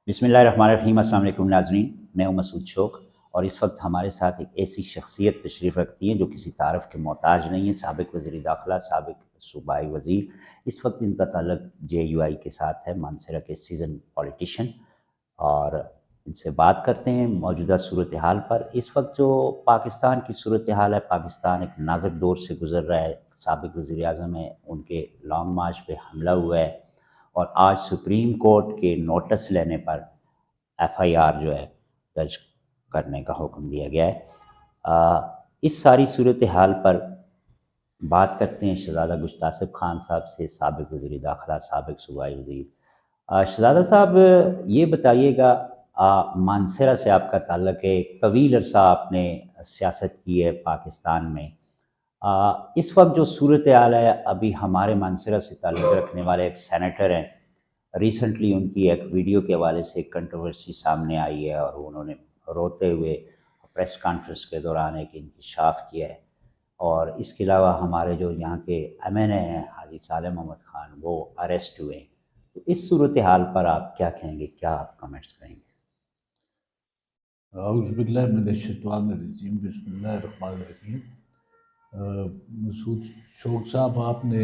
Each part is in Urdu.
بسم اللہ الرحمن الرحیم۔ السلام علیکم ناظرین، میں ہوں مسعود شوق اور اس وقت ہمارے ساتھ ایک ایسی شخصیت تشریف رکھتی ہیں جو کسی تعارف کے محتاج نہیں ہے۔ سابق وزیر داخلہ، سابق صوبائی وزیر، اس وقت ان کا تعلق جے یو آئی کے ساتھ ہے، مانسہرہ کے سیزن پولیٹیشین، اور ان سے بات کرتے ہیں موجودہ صورتحال پر۔ اس وقت جو پاکستان کی صورتحال ہے، پاکستان ایک نازک دور سے گزر رہا ہے۔ سابق وزیر اعظم ہیں، ان کے لانگ مارچ پہ حملہ ہوا ہے اور آج سپریم کورٹ کے نوٹس لینے پر ایف آئی آر جو ہے درج کرنے کا حکم دیا گیا ہے۔ اس ساری صورتحال پر بات کرتے ہیں شہزادہ گشتاسب خان صاحب سے، سابق وزیر داخلہ، سابق صوبائی وزیر۔ شہزادہ صاحب، یہ بتائیے گا، مانسہرہ سے آپ کا تعلق ہے، ایک طویل عرصہ آپ نے سیاست کی ہے پاکستان میں۔ اس وقت جو صورتحال ہے، ابھی ہمارے مانسہرہ سے تعلق رکھنے والے ایک سینیٹر ہیں، ریسنٹلی ان کی ایک ویڈیو کے حوالے سے ایک کنٹروورسی سامنے آئی ہے اور انہوں نے روتے ہوئے پریس کانفرنس کے دوران ایک انکشاف کیا ہے، اور اس کے علاوہ ہمارے جو یہاں کے ایم این اے ہیں حاجی صالح محمد خان، وہ اریسٹ ہوئے ہیں۔ تو اس صورتحال پر آپ کیا کہیں گے، کیا آپ کمنٹس کریں گے؟ اعوذ باللہ من الشیطان الرجیم، بسم اللہ الرحمن الرحیم۔ مسعود شوق صاحب، آپ نے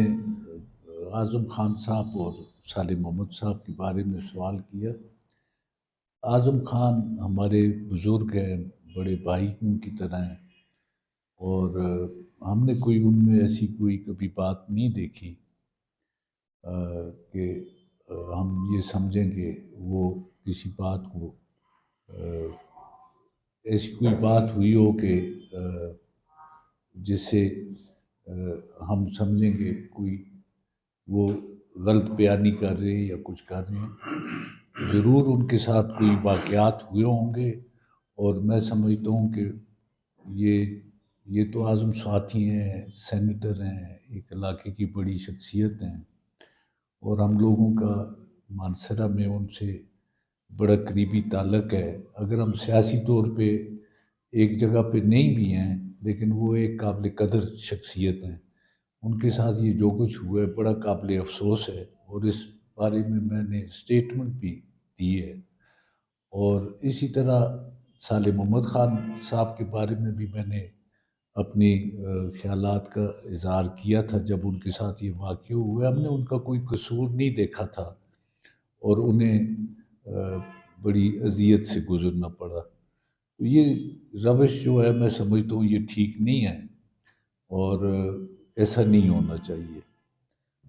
اعظم خان صاحب اور صالح محمد صاحب کے بارے میں سوال کیا۔ اعظم خان ہمارے بزرگ ہیں، بڑے بھائی کی طرح ہیں، اور ہم نے کوئی ان میں ایسی کوئی کبھی بات نہیں دیکھی کہ ہم یہ سمجھیں کہ وہ کسی بات کو ایسی کوئی بات ہوئی ہو کہ جس سے ہم سمجھیں کہ کوئی وہ غلط بیانی کر رہے ہیں یا کچھ کر رہے ہیں۔ ضرور ان کے ساتھ کوئی واقعات ہوئے ہوں گے، اور میں سمجھتا ہوں کہ یہ تو اعظم ساتھی ہیں، سینیٹر ہیں، ایک علاقے کی بڑی شخصیت ہیں، اور ہم لوگوں کا مانسہرہ میں ان سے بڑا قریبی تعلق ہے۔ اگر ہم سیاسی طور پہ ایک جگہ پہ نہیں بھی ہیں، لیکن وہ ایک قابل قدر شخصیت ہیں۔ ان کے ساتھ یہ جو کچھ ہوا ہے بڑا قابل افسوس ہے، اور اس بارے میں نے اسٹیٹمنٹ بھی دی ہے۔ اور اسی طرح صالح محمد خان صاحب کے بارے میں بھی میں نے اپنی خیالات کا اظہار کیا تھا جب ان کے ساتھ یہ واقعہ ہوا۔ ہم نے ان کا کوئی قصور نہیں دیکھا تھا، اور انہیں بڑی اذیت سے گزرنا پڑا۔ تو یہ روش جو ہے، میں سمجھتا ہوں یہ ٹھیک نہیں ہے، اور ایسا نہیں ہونا چاہیے۔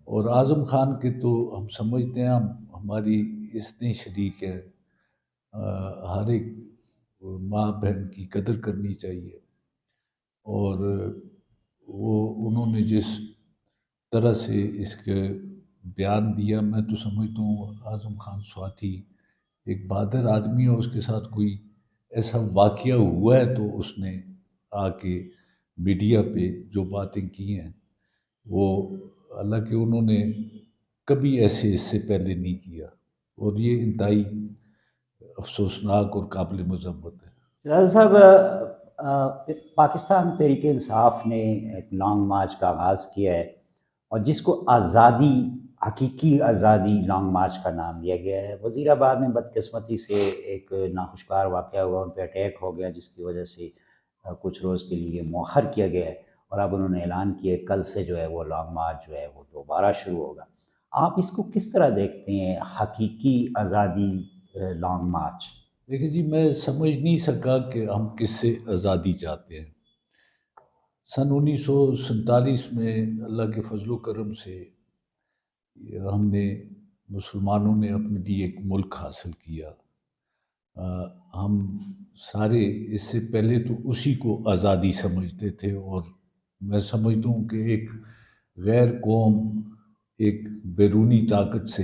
اور اعظم خان کے تو ہم سمجھتے ہیں، ہماری اتنی شریک ہے، ہر ایک ماں بہن کی قدر کرنی چاہیے، اور انہوں نے جس طرح سے اس کے بیان دیا، میں تو سمجھتا ہوں اعظم خان سواتھی ایک بہادر آدمی ہے۔ اس کے ساتھ کوئی ایسا واقعہ ہوا ہے تو اس نے آ کے میڈیا پہ جو باتیں کی ہیں، وہ حالانکہ انہوں نے کبھی ایسے اس سے پہلے نہیں کیا، اور یہ انتہائی افسوسناک اور قابل مذمت ہے۔ شہزادہ صاحب، پاکستان تحریک انصاف نے ایک لانگ مارچ کا آغاز کیا ہے، اور جس کو آزادی، حقیقی آزادی لانگ مارچ کا نام دیا گیا ہے۔ وزیر آباد میں بدقسمتی سے ایک ناخوشگوار واقعہ ہوا، ان پہ اٹیک ہو گیا، جس کی وجہ سے کچھ روز کے لیے مؤخر کیا گیا ہے، اور اب انہوں نے اعلان کیا کل سے جو ہے وہ لانگ مارچ جو ہے وہ دوبارہ شروع ہوگا۔ آپ اس کو کس طرح دیکھتے ہیں، حقیقی آزادی لانگ مارچ؟ دیکھیں جی، میں سمجھ نہیں سکا کہ ہم کس سے آزادی چاہتے ہیں۔ سن 1947 میں اللہ کے فضل و کرم سے ہم نے مسلمانوں نے اپنے لیے ایک ملک حاصل کیا۔ ہم سارے اس سے پہلے تو اسی کو آزادی سمجھتے تھے، اور میں سمجھتا ہوں کہ ایک غیر قوم، ایک بیرونی طاقت سے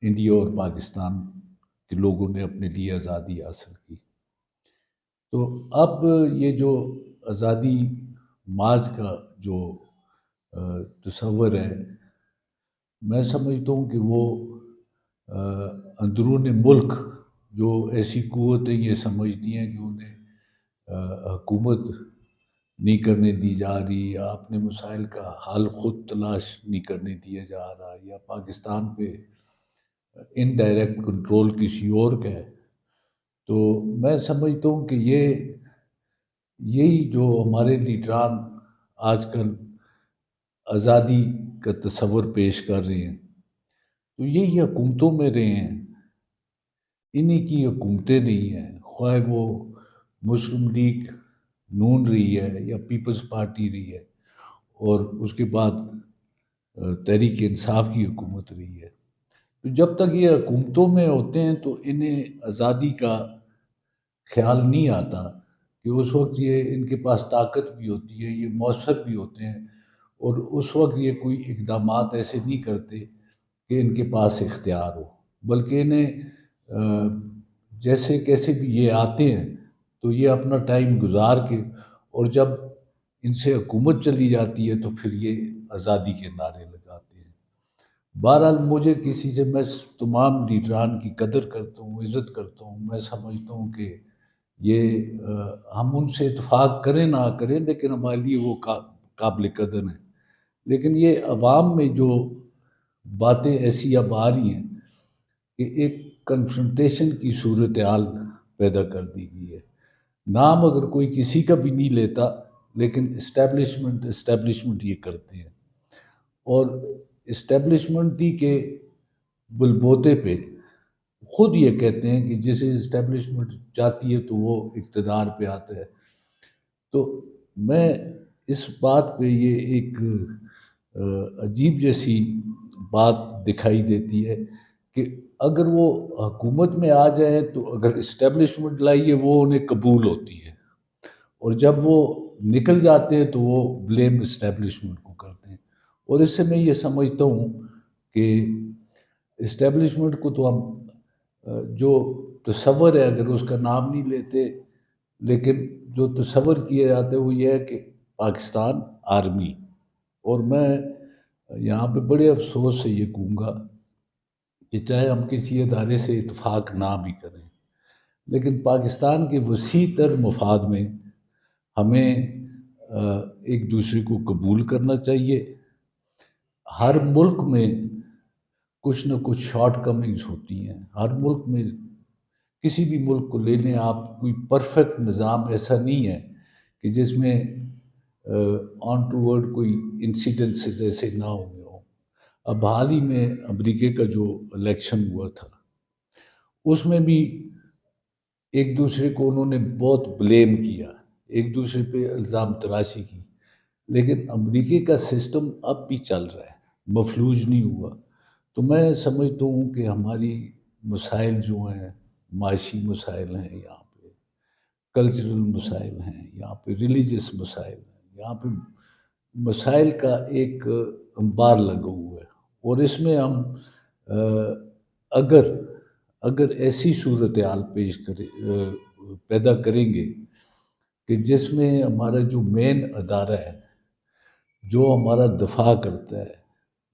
انڈیا اور پاکستان کے لوگوں نے اپنے لیے آزادی حاصل کی۔ تو اب یہ جو آزادی مارچ کا جو تصور ہے، میں سمجھتا ہوں کہ وہ اندرون ملک جو ایسی قوتیں یہ سمجھتی ہیں کہ انہیں حکومت نہیں کرنے دی جا رہی، یا اپنے مسائل کا حل خود تلاش نہیں کرنے دیا جا رہا، یا پاکستان پہ انڈائریکٹ کنٹرول کسی اور کا ہے، تو میں سمجھتا ہوں کہ یہی جو ہمارے لیڈران آج کل آزادی کا تصور پیش کر رہے ہیں، تو یہی حکومتوں میں رہے ہیں، انہی کی حکومتیں نہیں ہیں، خواہ وہ مسلم لیگ نون رہی ہے یا پیپلز پارٹی رہی ہے، اور اس کے بعد تحریک انصاف کی حکومت رہی ہے۔ تو جب تک یہ حکومتوں میں ہوتے ہیں تو انہیں آزادی کا خیال نہیں آتا کہ اس وقت یہ ان کے پاس طاقت بھی ہوتی ہے، یہ مؤثر بھی ہوتے ہیں، اور اس وقت یہ کوئی اقدامات ایسے نہیں کرتے کہ ان کے پاس اختیار ہو، بلکہ انہیں جیسے کیسے بھی یہ آتے ہیں تو یہ اپنا ٹائم گزار کے، اور جب ان سے حکومت چلی جاتی ہے تو پھر یہ آزادی کے نعرے لگاتے ہیں۔ بہرحال مجھے کسی سے، میں تمام لیڈران کی قدر کرتا ہوں، عزت کرتا ہوں، میں سمجھتا ہوں کہ یہ ہم ان سے اتفاق کریں نہ کریں لیکن ہمارے لیے وہ قابل قدر ہیں، لیکن یہ عوام میں جو باتیں ایسی اب آ رہی ہیں کہ ایک کنفرنٹیشن کی صورتحال پیدا کر دی گئی ہے۔ نام اگر کوئی کسی کا بھی نہیں لیتا لیکن اسٹیبلشمنٹ یہ کرتے ہیں، اور اسٹیبلشمنٹ ہی کے بلبوتے پہ خود یہ کہتے ہیں کہ جسے اسٹیبلشمنٹ چاہتی ہے تو وہ اقتدار پہ آتا ہے۔ تو میں اس بات پہ یہ ایک عجیب جیسی بات دکھائی دیتی ہے کہ اگر وہ حکومت میں آ جائیں تو اگر اسٹیبلشمنٹ لائیے وہ انہیں قبول ہوتی ہے، اور جب وہ نکل جاتے ہیں تو وہ بلیم اسٹیبلشمنٹ کو کرتے ہیں، اور اس سے میں یہ سمجھتا ہوں کہ اسٹیبلشمنٹ کو تو ہم جو تصور ہے اگر اس کا نام نہیں لیتے، لیکن جو تصور کیا جاتا ہے وہ یہ ہے کہ پاکستان آرمی، اور میں یہاں پہ بڑے افسوس سے یہ کہوں گا کہ چاہے ہم کسی ادارے سے اتفاق نہ بھی کریں لیکن پاکستان کے وسیع تر مفاد میں ہمیں ایک دوسرے کو قبول کرنا چاہیے۔ ہر ملک میں کچھ نہ کچھ شارٹ کمنگز ہوتی ہیں، ہر ملک میں، کسی بھی ملک کو لے لیں آپ، کوئی پرفیکٹ نظام ایسا نہیں ہے کہ جس میں آن ٹو ورڈ کوئی انسیڈنسز ایسے نہ ہوئے ہوں۔ اب حال ہی میں امریکہ کا جو الیکشن ہوا تھا اس میں بھی ایک دوسرے کو انہوں نے بہت بلیم کیا، ایک دوسرے پہ الزام تراشی کی، لیکن امریکہ کا سسٹم اب بھی چل رہا ہے، مفلوج نہیں ہوا۔ تو میں سمجھتا ہوں کہ ہماری مسائل جو ہیں، معاشی مسائل ہیں، یہاں پہ کلچرل مسائل ہیں، یہاں پہ ریلیجس مسائل ہیں، یہاں پہ مسائل کا ایک انبار لگا ہوا ہے، اور اس میں ہم اگر ایسی صورتحال پیدا کریں گے کہ جس میں ہمارا جو مین ادارہ ہے، جو ہمارا دفاع کرتا ہے،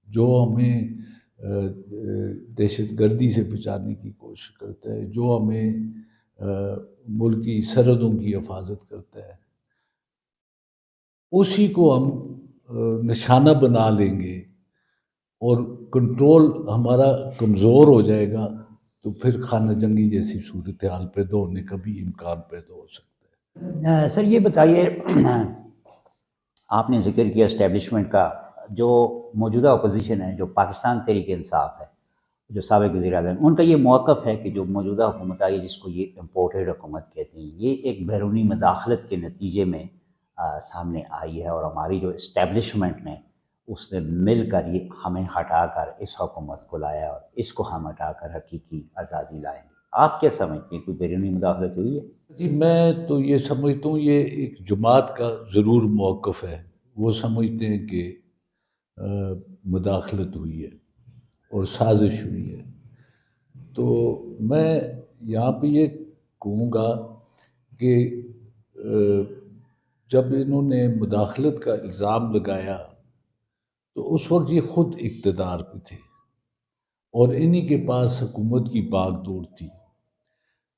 جو ہمیں دہشت گردی سے بچانے کی کوشش کرتا ہے، جو ہمیں ملکی سرحدوں کی حفاظت کرتا ہے، اسی کو ہم نشانہ بنا لیں گے اور کنٹرول ہمارا کمزور ہو جائے گا تو پھر خانہ جنگی جیسی صورتحال پیدا ہونے کا بھی امکان پیدا ہو سکتا ہے۔ سر یہ بتائیے، آپ نے ذکر کیا اسٹیبلشمنٹ کا، جو موجودہ اپوزیشن ہے، جو پاکستان تحریک انصاف ہے، جو سابق وزیر اعظم، ان کا یہ موقف ہے کہ جو موجودہ حکومت آئی ہے جس کو یہ امپورٹڈ حکومت کہتے ہیں، یہ ایک بیرونی مداخلت کے نتیجے میں سامنے آئی ہے، اور ہماری جو اسٹیبلشمنٹ نے اس نے مل کر یہ ہمیں ہٹا کر اس حکومت کو لایا اور اس کو ہم ہٹا کر حقیقی آزادی لائیں گے۔ آپ کیا سمجھتے ہیں، کوئی بیرونی مداخلت ہوئی ہے؟ جی میں تو یہ سمجھتا ہوں یہ ایک جماعت کا ضرور موقف ہے، وہ سمجھتے ہیں کہ مداخلت ہوئی ہے اور سازش ہوئی ہے۔ تو میں یہاں پہ یہ کہوں گا کہ جب انہوں نے مداخلت کا الزام لگایا تو اس وقت یہ خود اقتدار پہ تھے اور انہی کے پاس حکومت کی باغ دوڑ تھی،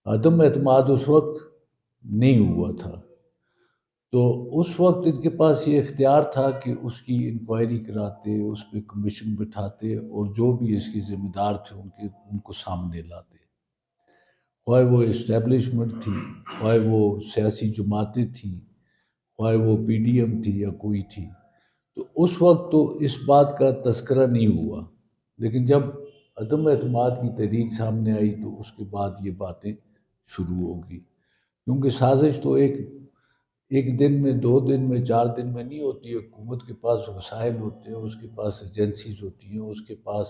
عدم اعتماد اس وقت نہیں ہوا تھا۔ تو اس وقت ان کے پاس یہ اختیار تھا کہ اس کی انکوائری کراتے، اس پہ کمیشن بٹھاتے اور جو بھی اس کے ذمہ دار تھے ان کو سامنے لاتے، خواہ وہ اسٹیبلشمنٹ تھی، خواہ وہ سیاسی جماعتیں تھیں، خواہ وہ پی ڈی ایم تھی یا کوئی تھی۔ تو اس وقت تو اس بات کا تذکرہ نہیں ہوا، لیکن جب عدم اعتماد کی تحریک سامنے آئی تو اس کے بعد یہ باتیں شروع ہو گئی، کیونکہ سازش تو ایک دن میں، 2 دن میں، 4 دن میں نہیں ہوتی ہے۔ حکومت کے پاس وسائل ہوتے ہیں، اس کے پاس ایجنسیز ہوتی ہیں، اس کے پاس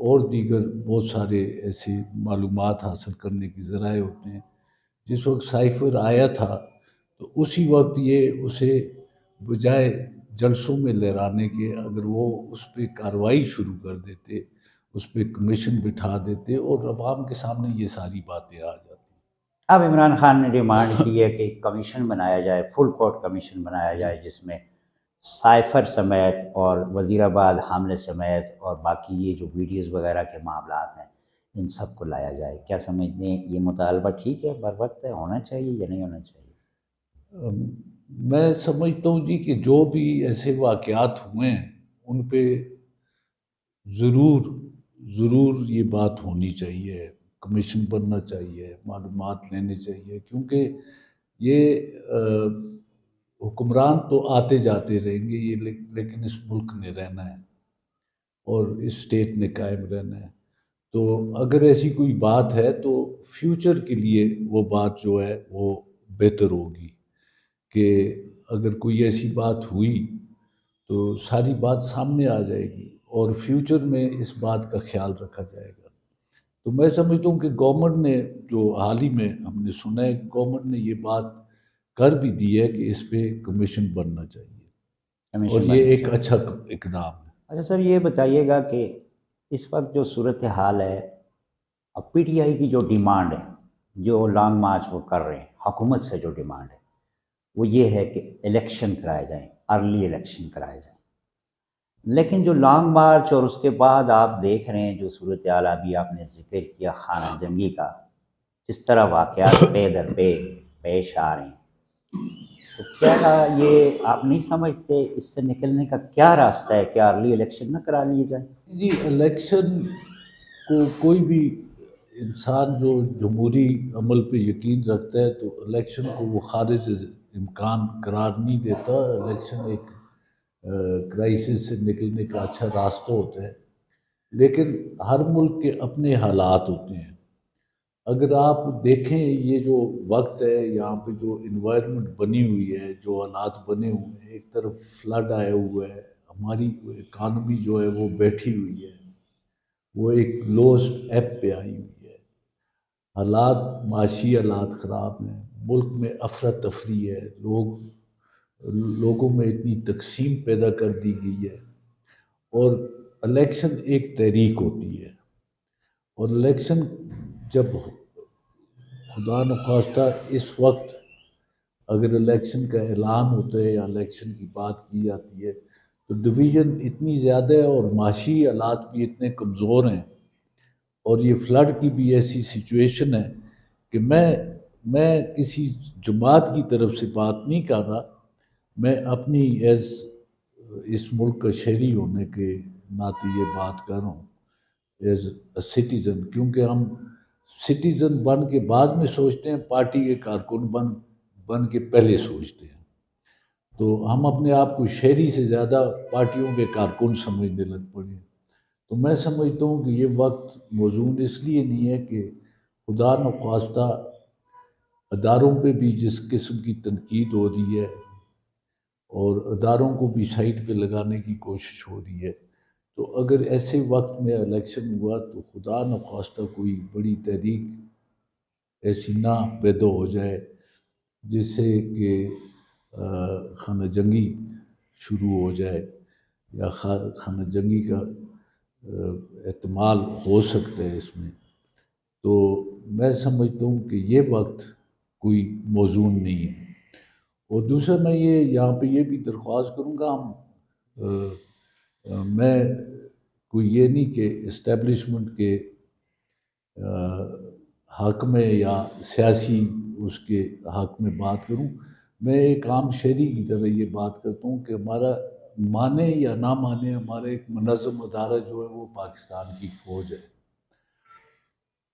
اور دیگر بہت سارے ایسے معلومات حاصل کرنے کی ذرائع ہوتے ہیں۔ جس وقت سائفر آیا تھا تو اسی وقت یہ اسے بجائے جلسوں میں لہرانے کے، اگر وہ اس پہ کارروائی شروع کر دیتے، اس پہ کمیشن بٹھا دیتے اور عوام کے سامنے یہ ساری باتیں آ جاتی۔ اب عمران خان نے ڈیمانڈ کی ہے کہ ایک کمیشن بنایا جائے، فل کورٹ کمیشن بنایا جائے، جس میں سائفر سمیت اور وزیر آباد حاملے سمیت اور باقی یہ جو ویڈیوز وغیرہ کے معاملات ہیں ان سب کو لایا جائے۔ کیا سمجھتے ہیں یہ مطالبہ ٹھیک ہے، بر وقت ہے، ہونا چاہیے یا نہیں ہونا چاہیے؟ میں سمجھتا ہوں جی کہ جو بھی ایسے واقعات ہوئے ہیں ان پہ ضرور یہ بات ہونی چاہیے، کمیشن بننا چاہیے، معلومات لینے چاہیے، کیونکہ یہ حکمران تو آتے جاتے رہیں گے یہ، لیکن اس ملک نے رہنا ہے اور اس اسٹیٹ نے قائم رہنا ہے۔ تو اگر ایسی کوئی بات ہے تو فیوچر کے لیے وہ بات جو ہے وہ بہتر ہوگی کہ اگر کوئی ایسی بات ہوئی تو ساری بات سامنے آ جائے گی اور فیوچر میں اس بات کا خیال رکھا جائے گا۔ تو میں سمجھتا ہوں کہ گورنمنٹ نے جو حال ہی میں ہم نے سنا ہے کہ گورنمنٹ نے یہ بات کر بھی دی ہے کہ اس پہ کمیشن بننا چاہیے اور یہ ایک اچھا اقدام ہے۔ اچھا سر، یہ بتائیے گا کہ اس وقت جو صورتحال ہے، اب پی ٹی آئی کی جو ڈیمانڈ ہے، جو لانگ مارچ وہ کر رہے ہیں، حکومت سے جو ڈیمانڈ ہے وہ یہ ہے کہ الیکشن کرائے جائیں، ارلی الیکشن کرائے جائیں۔ لیکن جو لانگ مارچ اور اس کے بعد آپ دیکھ رہے ہیں جو صورتحال ابھی آپ نے ذکر کیا خانہ جنگی کا، جس طرح واقعات پے در پے پیش آ رہے ہیں، تو کیا یہ آپ نہیں سمجھتے اس سے نکلنے کا کیا راستہ ہے؟ کیا ارلی الیکشن نہ کرا لیے جائیں؟ جی، الیکشن کو کوئی بھی انسان جو جمہوری عمل پہ یقین رکھتا ہے تو الیکشن کو وہ خارج امکان قرار نہیں دیتا۔ الیکشن ایک کرائسس سے نکلنے کا اچھا راستہ ہوتا ہے، لیکن ہر ملک کے اپنے حالات ہوتے ہیں۔ اگر آپ دیکھیں یہ جو وقت ہے، یہاں پہ جو انوائرمنٹ بنی ہوئی ہے، جو حالات بنے ہوئے ہیں، ایک طرف فلڈ آیا ہوا ہے، ہماری اکانومی جو ہے وہ بیٹھی ہوئی ہے، وہ ایک لوسٹ ایپ پہ آئی ہوئی ہے، حالات معاشی حالات خراب ہیں، ملک میں افراتفری ہے، لوگوں میں اتنی تقسیم پیدا کر دی گئی ہے، اور الیکشن ایک تحریک ہوتی ہے، اور الیکشن جب خدا نخواستہ اس وقت اگر الیکشن کا اعلان ہوتا ہے یا الیکشن کی بات کی جاتی ہے تو ڈویژن اتنی زیادہ ہے اور معاشی حالات بھی اتنے کمزور ہیں، اور یہ فلڈ کی بھی ایسی سچویشن ہے کہ میں کسی جماعت کی طرف سے بات نہیں کر رہا، میں اپنی اس ملک کا شہری ہونے کے ناطے یہ بات کر رہا ہوں ایز اے سٹیزن، کیونکہ ہم سٹیزن بن کے بعد میں سوچتے ہیں، پارٹی کے کارکن بن کے پہلے سوچتے ہیں۔ تو ہم اپنے آپ کو شہری سے زیادہ پارٹیوں کے کارکن سمجھنے لگ پڑے۔ تو میں سمجھتا ہوں کہ یہ وقت موزون اس لیے نہیں ہے کہ خدا نخواستہ اداروں پہ بھی جس قسم کی تنقید ہو رہی ہے اور اداروں کو بھی سائٹ پہ لگانے کی کوشش ہو رہی ہے، تو اگر ایسے وقت میں الیکشن ہوا تو خدا نخواستہ کوئی بڑی تحریک ایسی نہ پیدا ہو جائے جس سے کہ خانہ جنگی شروع ہو جائے یا خانہ جنگی کا احتمال ہو سکتا ہے اس میں۔ تو میں سمجھتا ہوں کہ یہ وقت کوئی موزون نہیں ہے۔ اور دوسرا میں یہاں پہ یہ بھی درخواست کروں گا، میں کوئی یہ نہیں کہ اسٹیبلشمنٹ کے حق میں یا سیاسی اس کے حق میں بات کروں، میں ایک عام شہری کی طرح یہ بات کرتا ہوں کہ ہمارا مانے یا نہ مانے ہمارا ایک منظم ادارہ جو ہے وہ پاکستان کی فوج ہے،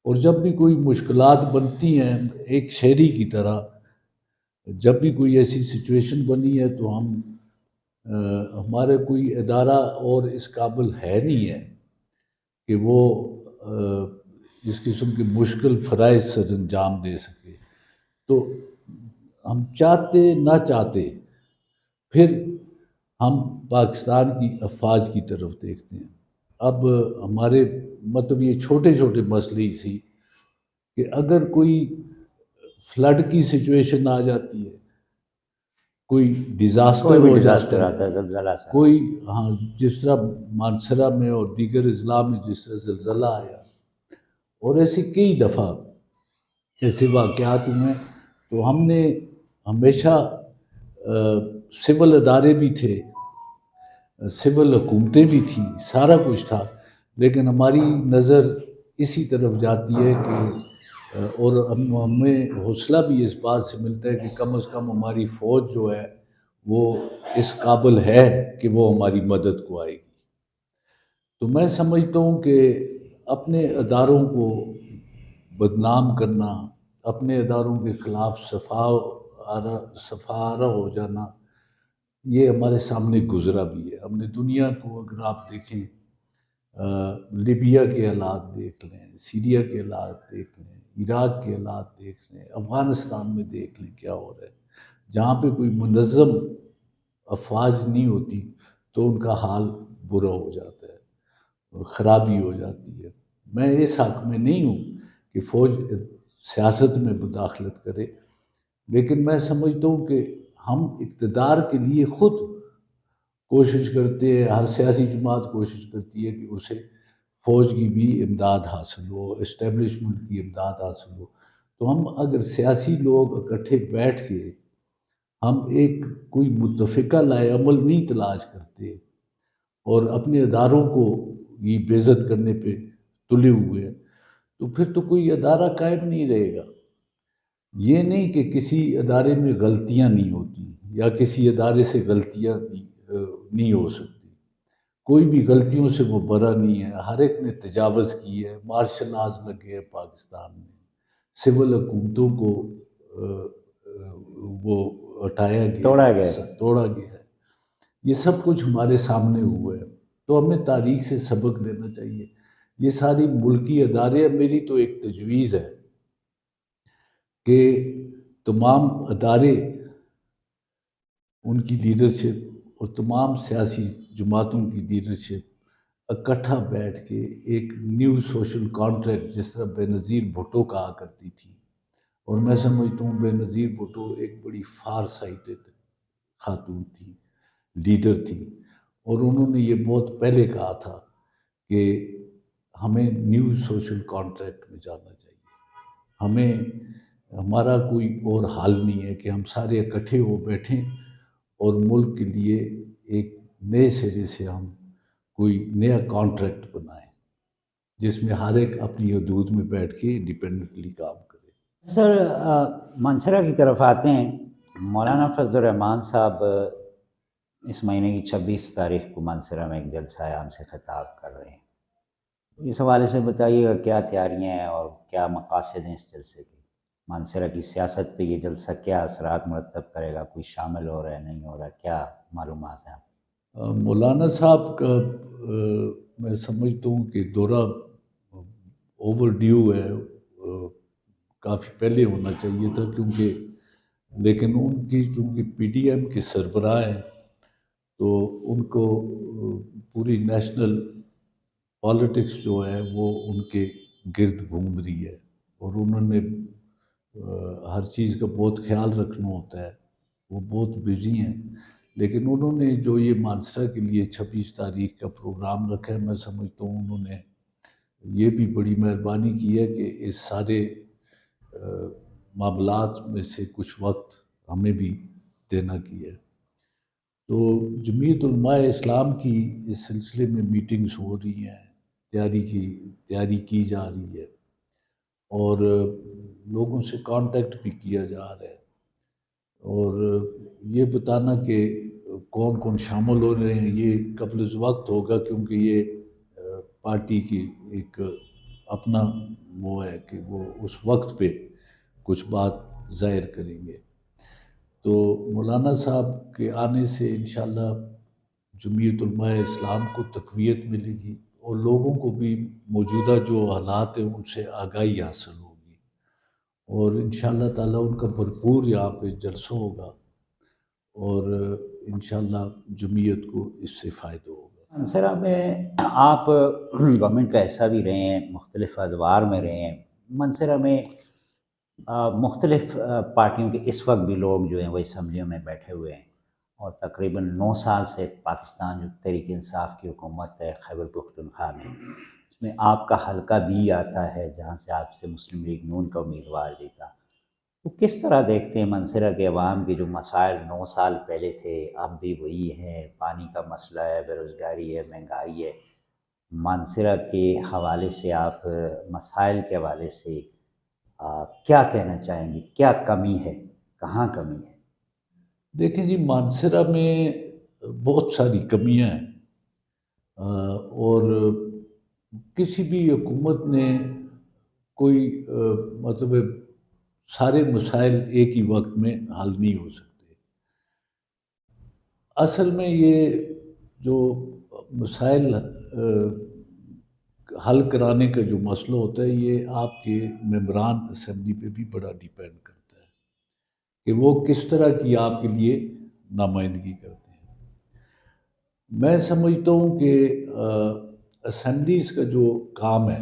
اور جب بھی کوئی مشکلات بنتی ہیں ایک شہری کی طرح، جب بھی کوئی ایسی سچویشن بنی ہے تو ہمارے کوئی ادارہ اور اس قابل ہے نہیں ہے کہ وہ اس قسم کے مشکل فرائض سر انجام دے سکے۔ تو ہم چاہتے نہ چاہتے پھر ہم پاکستان کی افواج کی طرف دیکھتے ہیں۔ اب ہمارے مطلب یہ چھوٹے چھوٹے مسئلے ہی سی کہ اگر کوئی فلڈ کی سچویشن آ جاتی ہے، کوئی ڈیزاسٹر کوئی بھی ہو ڈیزاسٹر جاتا آتا ہے، ہے، زلزلہ سا، کوئی ہاں جس طرح مانسرا میں اور دیگر اضلاع میں جس طرح زلزلہ آیا، اور ایسے کئی دفعہ ایسے واقعات ہوئے، تو ہم نے ہمیشہ سول ادارے بھی تھے، سول حکومتیں بھی تھیں، سارا کچھ تھا، لیکن ہماری نظر اسی طرف جاتی ہے کہ اور ہمیں حوصلہ بھی اس بات سے ملتا ہے کہ کم از کم ہماری فوج جو ہے وہ اس قابل ہے کہ وہ ہماری مدد کو آئے گی۔ تو میں سمجھتا ہوں کہ اپنے اداروں کو بدنام کرنا، اپنے اداروں کے خلاف صفارہ ہو جانا، یہ ہمارے سامنے گزرا بھی ہے۔ ہم نے دنیا کو اگر آپ دیکھیں، لیبیا کے حالات دیکھ لیں، سیریا کے حالات دیکھ لیں، عراق کے حالات دیکھ لیں، افغانستان میں دیکھ لیں کیا ہو رہا ہے۔ جہاں پہ کوئی منظم افواج نہیں ہوتی تو ان کا حال برا ہو جاتا ہے، خرابی ہو جاتی ہے۔ میں اس حق میں نہیں ہوں کہ فوج سیاست میں مداخلت کرے، لیکن میں سمجھتا ہوں کہ ہم اقتدار کے لیے خود کوشش کرتے ہیں، ہر سیاسی جماعت کوشش کرتی ہے کہ اسے فوج کی بھی امداد حاصل ہو، اسٹیبلشمنٹ کی امداد حاصل ہو۔ تو ہم اگر سیاسی لوگ اکٹھے بیٹھ کے ہم ایک کوئی متفقہ لائے عمل نہیں تلاش کرتے اور اپنے اداروں کو یہ بے عزت کرنے پہ تلے ہوئے ہیں، تو پھر تو کوئی ادارہ قائم نہیں رہے گا۔ یہ نہیں کہ کسی ادارے میں غلطیاں نہیں ہوتی یا کسی ادارے سے غلطیاں نہیں ہو سکتی، کوئی بھی غلطیوں سے وہ برا نہیں ہے، ہر ایک نے تجاوز کی ہے، مارشل لاز لگے ہیں پاکستان میں، سول حکومتوں کو وہ ہٹایا گیا توڑا گیا ہے۔ توڑا گیا ہے، یہ سب کچھ ہمارے سامنے ہوا ہے۔ تو ہمیں تاریخ سے سبق لینا چاہیے۔ یہ ساری ملکی ادارے، میری تو ایک تجویز ہے کہ تمام ادارے، ان کی لیڈرشپ اور تمام سیاسی جماعتوں کی لیڈرشپ اکٹھا بیٹھ کے ایک نیو سوشل کانٹریکٹ، جس طرح بے نظیر بھٹو کہا کرتی تھی، اور میں سمجھتا ہوں بے نظیر بھٹو ایک بڑی فار سائٹڈ خاتون تھی، لیڈر تھی، اور انہوں نے یہ بہت پہلے کہا تھا کہ ہمیں نیو سوشل کانٹریکٹ میں جانا چاہیے۔ ہمارا کوئی اور حال نہیں ہے کہ ہم سارے اکٹھے ہو بیٹھیں اور ملک کے لیے ایک نئے سرے سے ہم کوئی نیا کانٹریکٹ بنائیں جس میں ہر ایک اپنی حدود میں بیٹھ کے انڈیپینڈنٹلی کام کرے۔ سر مانسرا کی طرف آتے ہیں۔ مولانا فضل الرحمان صاحب اس مہینے کی 26 تاریخ کو مانسرا میں ایک جلسہ عام سے خطاب کر رہے ہیں۔ اس حوالے سے بتائیے گا کیا تیاریاں ہیں اور کیا مقاصد ہیں اس جلسے کے؟ مانسرا کی سیاست پہ یہ جلسہ کیا اثرات مرتب کرے گا؟ کوئی شامل ہو رہا ہے، نہیں ہو رہا، کیا معلومات ہیں؟ مولانا صاحب کا میں سمجھتا ہوں کہ دورہ اوور ڈیو ہے، کافی پہلے ہونا چاہیے تھا، لیکن ان کی چونکہ پی ڈی ایم کے سربراہ ہیں تو ان کو پوری نیشنل پالیٹکس جو ہے وہ ان کے گرد گھوم رہی ہے، اور انہوں نے ہر چیز کا بہت خیال رکھنا ہوتا ہے، وہ بہت بزی ہیں، لیکن انہوں نے جو یہ مانسرا کے لیے 26 تاریخ کا پروگرام رکھا ہے، میں سمجھتا ہوں انہوں نے یہ بھی بڑی مہربانی کی ہے کہ اس سارے معاملات میں سے کچھ وقت ہمیں بھی دینا کی ہے۔ تو جمعیت علماء اسلام کی اس سلسلے میں میٹنگز ہو رہی ہیں، تیاری کی جا رہی ہے، اور لوگوں سے کانٹیکٹ بھی کیا جا رہا ہے۔ اور یہ بتانا کہ کون کون شامل ہو رہے ہیں یہ قبل از وقت ہوگا، کیونکہ یہ پارٹی کی ایک اپنا وہ ہے کہ وہ اس وقت پہ کچھ بات ظاہر کریں گے۔ تو مولانا صاحب کے آنے سے انشاءاللہ جمعیت علماء اسلام کو تقویت ملے گی، اور لوگوں کو بھی موجودہ جو حالات ہیں ان سے آگاہی حاصل ہوگی، اور انشاءاللہ تعالیٰ ان کا بھرپور یہاں پہ جلسہ ہوگا، اور انشاءاللہ جمعیت کو اس سے فائدہ ہوگا۔ سر میں آپ گورنمنٹ کا حصہ بھی رہے ہیں، مختلف ادوار میں رہے ہیں۔ منصرہ میں مختلف پارٹیوں کے اس وقت بھی لوگ جو ہیں وہ اسمبلیوں میں بیٹھے ہوئے ہیں، اور تقریباً 9 سال سے پاکستان جو تحریک انصاف کی حکومت ہے خیبر پختونخوا میں، اس میں آپ کا حلقہ بھی آتا ہے جہاں سے آپ سے مسلم لیگ نون کا امیدوار جیتا۔ تو کس طرح دیکھتے ہیں منصرہ کے عوام کے جو مسائل 9 سال پہلے تھے اب بھی وہی ہیں؟ پانی کا مسئلہ ہے، بے روزگاری ہے، مہنگائی ہے۔ منصرہ کے حوالے سے آپ مسائل کے حوالے سے کیا کہنا چاہیں گے؟ کیا کمی ہے؟ کہاں کمی ہے؟ دیکھیں جی، مانسرہ میں بہت ساری کمیاں ہیں، اور کسی بھی حکومت نے کوئی مطلب سارے مسائل ایک ہی وقت میں حل نہیں ہو سکتے۔ اصل میں یہ جو مسائل حل کرانے کا جو مسئلہ ہوتا ہے، یہ آپ کے ممبران اسمبلی پہ بھی بڑا ڈیپینڈ کرتا ہے کہ وہ کس طرح کی آپ کے لیے نمائندگی کرتے ہیں۔ میں سمجھتا ہوں کہ اسمبلیز کا جو کام ہے،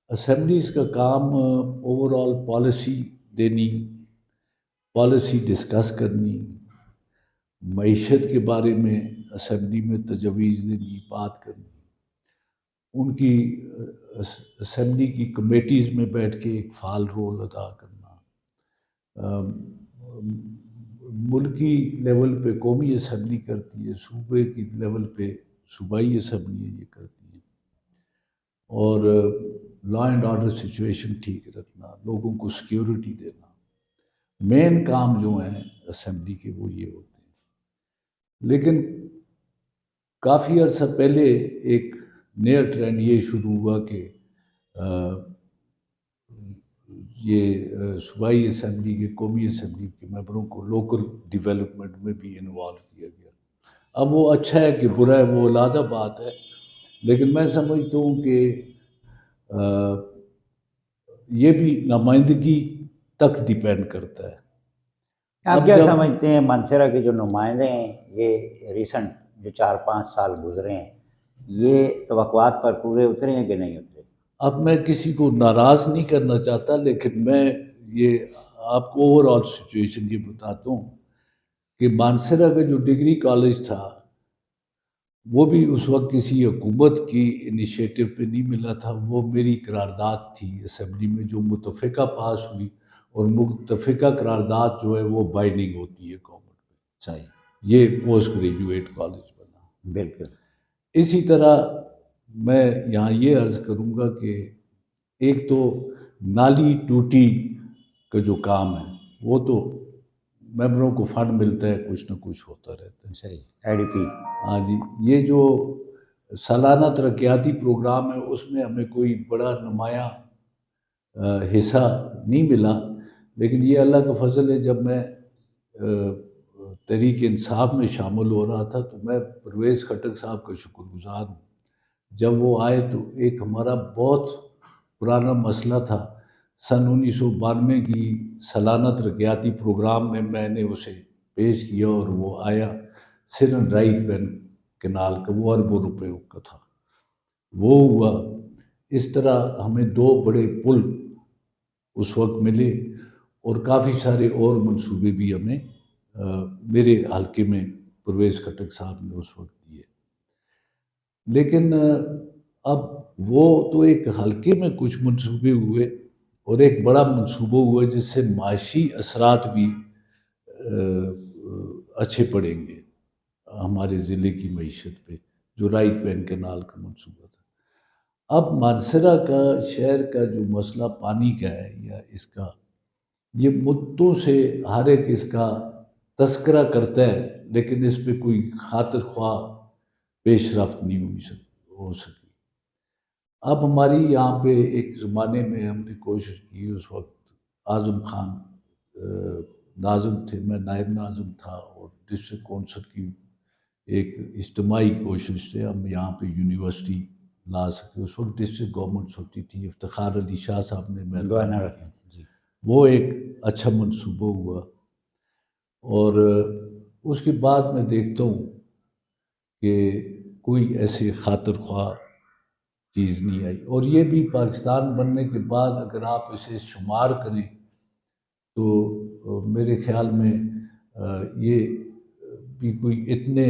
اسمبلیز کا کام اوور آل پالیسی دینی، پالیسی ڈسکس کرنی، معیشت کے بارے میں اسمبلی میں تجویز دینی، بات کرنی، ان کی اسمبلی کی کمیٹیز میں بیٹھ کے ایک فعال رول ادا کرنا۔ ملکی لیول پہ قومی اسمبلی کرتی ہے، صوبے کی لیول پہ صوبائی اسمبلی یہ کرتی ہیں، اور لا اینڈ آرڈر سچویشن ٹھیک رکھنا، لوگوں کو سیکیورٹی دینا، مین کام جو ہیں اسمبلی کے وہ یہ ہوتے ہیں۔ لیکن کافی عرصہ پہلے ایک نیا ٹرینڈ یہ شروع ہوا کہ یہ صوبائی اسمبلی کے، قومی اسمبلی کے ممبروں کو لوکل ڈیولپمنٹ میں بھی انوالو کیا گیا۔ اب وہ اچھا ہے کہ برا ہے وہ علیحدہ بات ہے، لیکن میں سمجھتا ہوں کہ یہ بھی نمائندگی تک ڈیپینڈ کرتا ہے۔ آپ کیا سمجھتے ہیں منصرہ کے جو نمائندے ہیں یہ ریسنٹ جو 4-5 سال گزرے ہیں، یہ توقعات پر پورے اترے ہیں کہ نہیں اترے؟ اب میں کسی کو ناراض نہیں کرنا چاہتا، لیکن میں یہ آپ کو اوور آل سچویشن یہ بتاتا ہوں کہ مانسرہ کا جو ڈگری کالج تھا وہ بھی اس وقت کسی حکومت کی انیشیٹو پہ نہیں ملا تھا، وہ میری قرارداد تھی اسمبلی میں جو متفقہ پاس ہوئی، اور متفقہ قرارداد جو ہے وہ بائنڈنگ ہوتی ہے گورنمنٹ پہ۔ صحیح، یہ پوسٹ گریجویٹ کالج بنا۔ بالکل۔ اسی طرح میں یہاں یہ عرض کروں گا کہ ایک تو نالی ٹوٹی کا جو کام ہے وہ تو ممبروں کو فنڈ ملتا ہے، کچھ نہ کچھ ہوتا رہتا ہے۔ صحیح، آئی ڈی پی۔ ہاں جی، یہ جو سالانہ ترقیاتی پروگرام ہے اس میں ہمیں کوئی بڑا نمایاں حصہ نہیں ملا، لیکن یہ اللہ کا فضل ہے، جب میں تحریک انصاف میں شامل ہو رہا تھا تو میں پرویز خٹک صاحب کا شکر گزار ہوں۔ جب وہ آئے تو ایک ہمارا بہت پرانا مسئلہ تھا، سن 1992 کی سالانہ ترقیاتی پروگرام میں نے اسے پیش کیا، اور وہ آیا سرن رائٹ بین کینال کا، وہ اربوں روپے کا تھا، وہ ہوا۔ اس طرح ہمیں 2 بڑے پل اس وقت ملے، اور کافی سارے اور منصوبے بھی ہمیں میرے حلقے میں پرویز خٹک صاحب نے اس وقت دیے۔ لیکن اب وہ تو ایک حلقے میں کچھ منصوبے ہوئے، اور ایک بڑا منصوبہ ہوا جس سے معاشی اثرات بھی اچھے پڑیں گے ہمارے ضلع کی معیشت پہ، جو رائٹ بین کینال کا منصوبہ تھا۔ اب مانسرہ کا شہر کا جو مسئلہ پانی کا ہے یا اس کا، یہ مدتوں سے ہر ایک اس کا تذکرہ کرتا ہے، لیکن اس پہ کوئی خاطر خواہ پیش رفت نہیں ہو سکی۔ اب ہماری یہاں پہ ایک زمانے میں ہم نے کوشش کی، اس وقت اعظم خان ناظم تھے، میں نائب ناظم تھا، اور ڈسٹرکٹ کونسل کی ایک اجتماعی کوشش سے ہم یہاں پہ یونیورسٹی لا سکے۔ اس وقت ڈسٹرکٹ گورنمنٹ ہوتی تھی، افتخار علی شاہ صاحب نے مہربانی گورنر کی، جی وہ ایک اچھا منصوبہ ہوا۔ اور اس کے بعد میں دیکھتا ہوں کہ کوئی ایسے خاطر خواہ چیز نہیں آئی، اور یہ بھی پاکستان بننے کے بعد اگر آپ اسے شمار کریں تو میرے خیال میں یہ بھی کوئی اتنے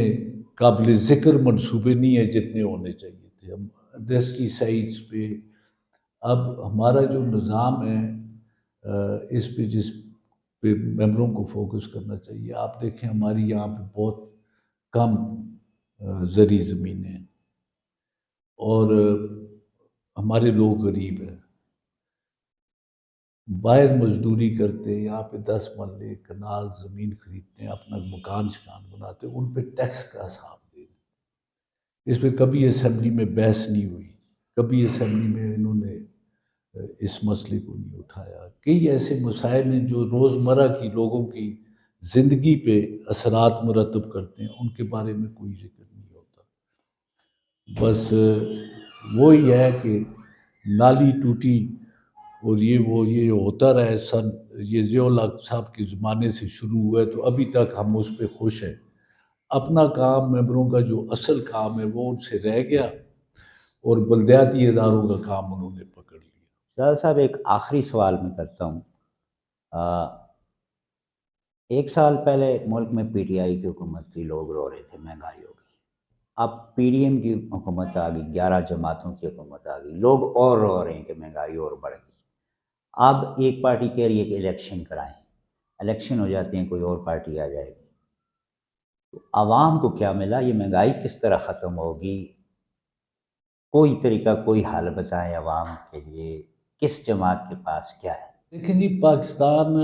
قابل ذکر منصوبے نہیں ہیں جتنے ہونے چاہیے تھے۔ ہم انڈسٹری سائٹس پہ اب ہمارا جو نظام ہے اس پہ جس پہ ممبروں کو فوکس کرنا چاہیے، آپ دیکھیں ہماری یہاں پہ بہت کم زرعی زمینیں ہیں، اور ہمارے لوگ غریب ہیں، باہر مزدوری کرتے ہیں، یہاں پہ 10 مرلے کنال زمین خریدتے ہیں، اپنا مکان شکان بناتے ہیں، ان پہ ٹیکس کا حساب دے دیں۔ اس پہ کبھی اسمبلی میں بحث نہیں ہوئی، کبھی اسمبلی میں انہوں نے اس مسئلے کو نہیں اٹھایا۔ کئی ایسے مسائل ہیں جو روزمرہ کی لوگوں کی زندگی پہ اثرات مرتب کرتے ہیں، ان کے بارے میں کوئی ذکر نہیں ہوتا۔ بس وہی ہے کہ نالی ٹوٹی اور یہ ہوتا رہا ہے، یہ ضیاء الحق صاحب کے زمانے سے شروع ہوا ہے، تو ابھی تک ہم اس پہ خوش ہیں۔ اپنا کام ممبروں کا جو اصل کام ہے وہ ان سے رہ گیا، اور بلدیاتی اداروں کا کام انہوں نے پکڑ لیا۔ شہزاد صاحب، ایک آخری سوال میں کرتا ہوں۔ ایک سال پہلے ملک میں پی ٹی آئی کی حکومت تھی، لوگ رو رہے تھے مہنگائی ہو گئی۔ اب پی ڈی ایم کی حکومت آ گئی، 11 جماعتوں کی حکومت آ گئی، لوگ اور رو رہے ہیں کہ مہنگائی اور بڑھ گئی۔ اب ایک پارٹی کہہ رہی ہے کہ الیکشن کرائیں، الیکشن ہو جاتے ہیں، کوئی اور پارٹی آ جائے گی، تو عوام کو کیا ملا؟ یہ مہنگائی کس طرح ختم ہوگی؟ کوئی طریقہ، کوئی حل بتائیں عوام کے لیے، کس جماعت کے پاس کیا ہے؟ دیکھیں جی، پاکستان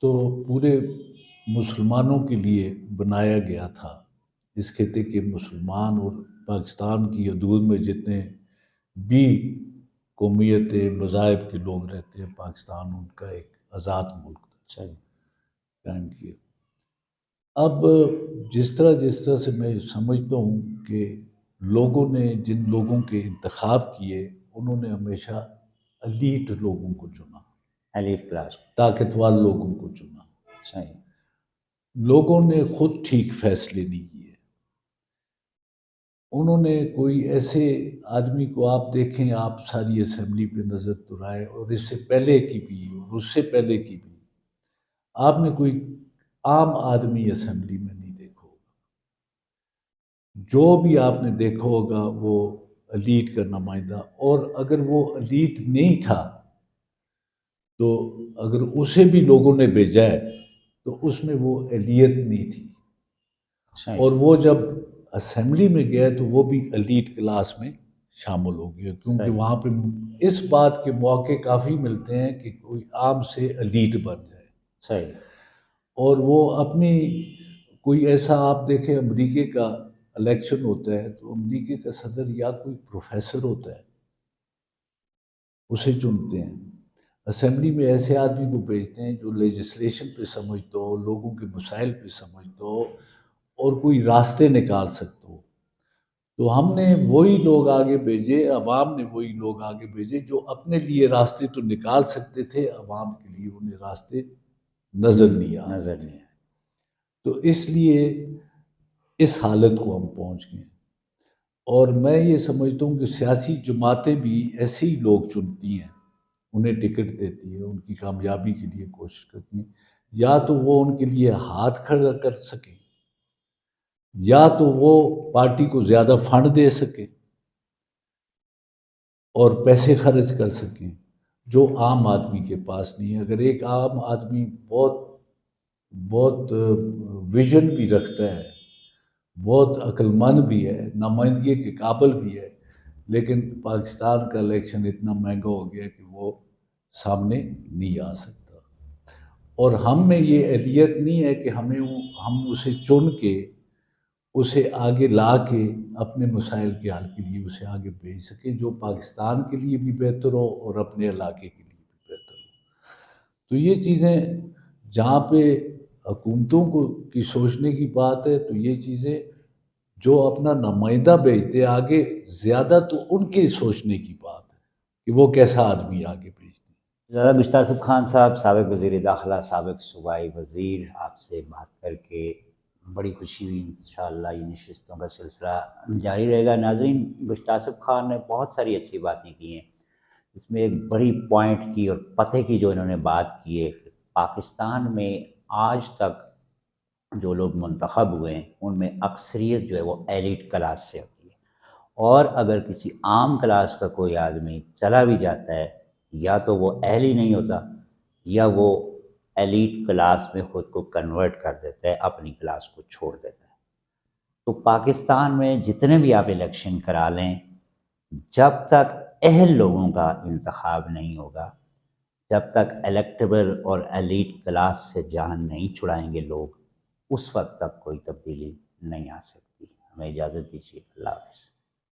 تو پورے مسلمانوں کے لیے بنایا گیا تھا۔ اس خطے کے مسلمان اور پاکستان کی حدود میں جتنے بھی قومیتیں، مذاہب کے لوگ رہتے ہیں، پاکستان ان کا ایک آزاد ملک تھا، قائم کیا۔ اب جس طرح سے میں سمجھتا ہوں کہ لوگوں نے جن لوگوں کے انتخاب کیے، انہوں نے ہمیشہ الیٹ لوگوں کو چنا، ایلیٹ کلاس۔ طاقتور لوگوں کو چنا۔ صحیح۔ لوگوں نے خود ٹھیک فیصلے نہیں کیے۔ انہوں نے کوئی ایسے آدمی کو، آپ دیکھیں، آپ ساری اسمبلی پہ نظر دورائیں، اور اس سے پہلے کی بھی اور اس سے پہلے کی بھی، آپ نے کوئی عام آدمی اسمبلی میں نہیں دیکھا ہوگا۔ جو بھی آپ نے دیکھا ہوگا وہ الیٹ کا نمائندہ، اور اگر وہ الیٹ نہیں تھا تو اگر اسے بھی لوگوں نے بھیجا ہے تو اس میں وہ اہلیت نہیں تھی، صحیح۔ اور وہ جب اسمبلی میں گیا تو وہ بھی الیٹ کلاس میں شامل ہو گیا، کیونکہ صحیح۔ وہاں پہ اس بات کے موقع کافی ملتے ہیں کہ کوئی عام سے الیٹ بن جائے۔ صحیح۔ اور وہ اپنی کوئی ایسا، آپ دیکھیں امریکہ کا الیکشن ہوتا ہے تو امریکہ کا صدر یا کوئی پروفیسر ہوتا ہے، اسے چنتے ہیں۔ اسمبلی میں ایسے آدمی کو بھیجتے ہیں جو لیجسلیشن پہ سمجھتا ہو، لوگوں کے مسائل پہ سمجھتا ہو، اور کوئی راستے نکال سکتا ہو۔ تو ہم نے وہی لوگ آگے بھیجے، عوام نے وہی لوگ آگے بھیجے جو اپنے لیے راستے تو نکال سکتے تھے، عوام کے لیے انہیں راستے نظر نہیں آ رہے تھے۔ تو اس لیے اس حالت کو ہم پہنچ گئے۔ اور میں یہ سمجھتا ہوں کہ سیاسی جماعتیں بھی ایسے ہی لوگ چنتی ہیں، انہیں ٹکٹ دیتی ہے، ان کی کامیابی کے لیے کوشش کرتی ہیں، یا تو وہ ان کے لیے ہاتھ کھڑا کر سکیں، یا تو وہ پارٹی کو زیادہ فنڈ دے سکیں اور پیسے خرچ کر سکیں، جو عام آدمی کے پاس نہیں ہے۔ اگر ایک عام آدمی بہت ویژن بھی رکھتا ہے، بہت عقل مند بھی ہے، نمائندگی کے قابل بھی ہے، لیکن پاکستان کا الیکشن اتنا مہنگا ہو گیا کہ وہ سامنے نہیں آ سکتا، اور ہم میں یہ اہلیت نہیں ہے کہ ہم اسے چن کے اسے آگے لا کے اپنے مسائل کے حل کے لیے اسے آگے بھیج سکیں جو پاکستان کے لیے بھی بہتر ہو اور اپنے علاقے کے لیے بھی بہتر ہو۔ تو یہ چیزیں جہاں پہ حکومتوں کی سوچنے کی بات ہے، تو یہ چیزیں جو اپنا نمائندہ بھیجتے ہیں آگے، زیادہ تو ان کے سوچنے کی بات ہے کہ وہ کیسا آدمی آگے بھیجتے ہیں۔ جناب مشتاق خان صاحب، سابق وزیر داخلہ، سابق صوبائی وزیر، آپ سے بات کر کے بڑی خوشی ہوئی۔ انشاءاللہ یہ نشستوں کا سلسلہ جاری رہے گا۔ ناظرین، مشتاق خان نے بہت ساری اچھی باتیں کی ہیں، اس میں ایک بڑی پوائنٹ کی اور پتہ کی جو انہوں نے بات کی ہے کہ پاکستان میں آج تک جو لوگ منتخب ہوئے ہیں ان میں اکثریت جو ہے وہ ایلیٹ کلاس سے ہوتی ہے، اور اگر کسی عام کلاس کا کوئی آدمی چلا بھی جاتا ہے یا تو وہ اہل ہی نہیں ہوتا یا وہ ایلیٹ کلاس میں خود کو کنورٹ کر دیتا ہے، اپنی کلاس کو چھوڑ دیتا ہے۔ تو پاکستان میں جتنے بھی آپ الیکشن کرا لیں، جب تک اہل لوگوں کا انتخاب نہیں ہوگا، جب تک الیکٹیبل اور ایلیٹ کلاس سے جان نہیں چھڑائیں گے لوگ، اس وقت تک کوئی تبدیلی نہیں آ سکتی۔ ہمیں اجازت دیجیے، اللہ حافظ۔